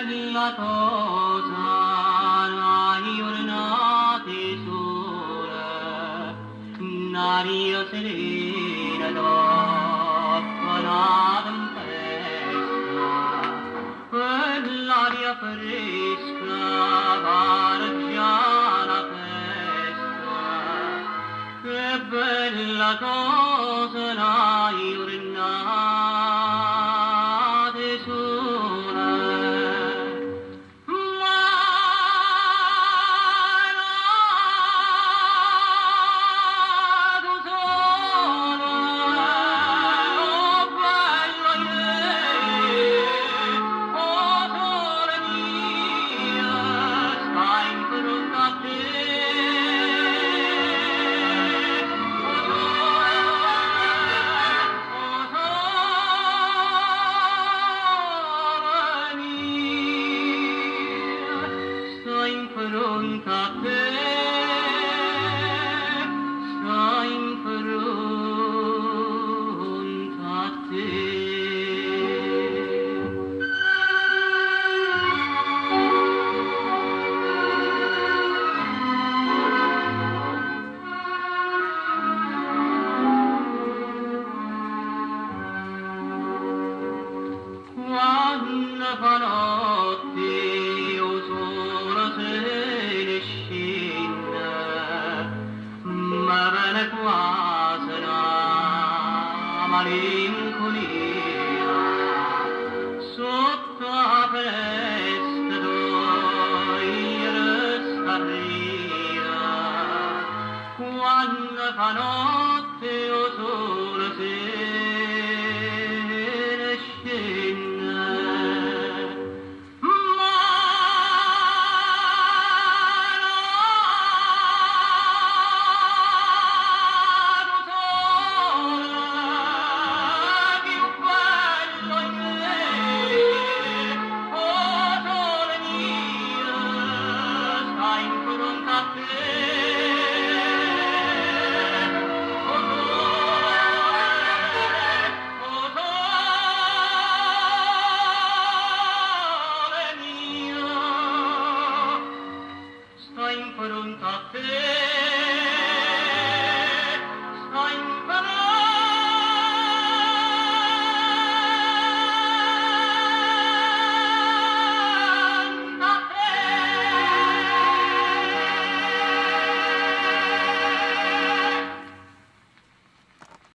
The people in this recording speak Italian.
bella cosa, hai ornate sole, un'aria serena dopo la tempesta, quell'aria fresca vareggia la festa, che bella cosa l'hai ornate sole. Fronte a te, sta in fronte a te. Quando fa notte io sono se ne scende, ma bene quasi una malinconia.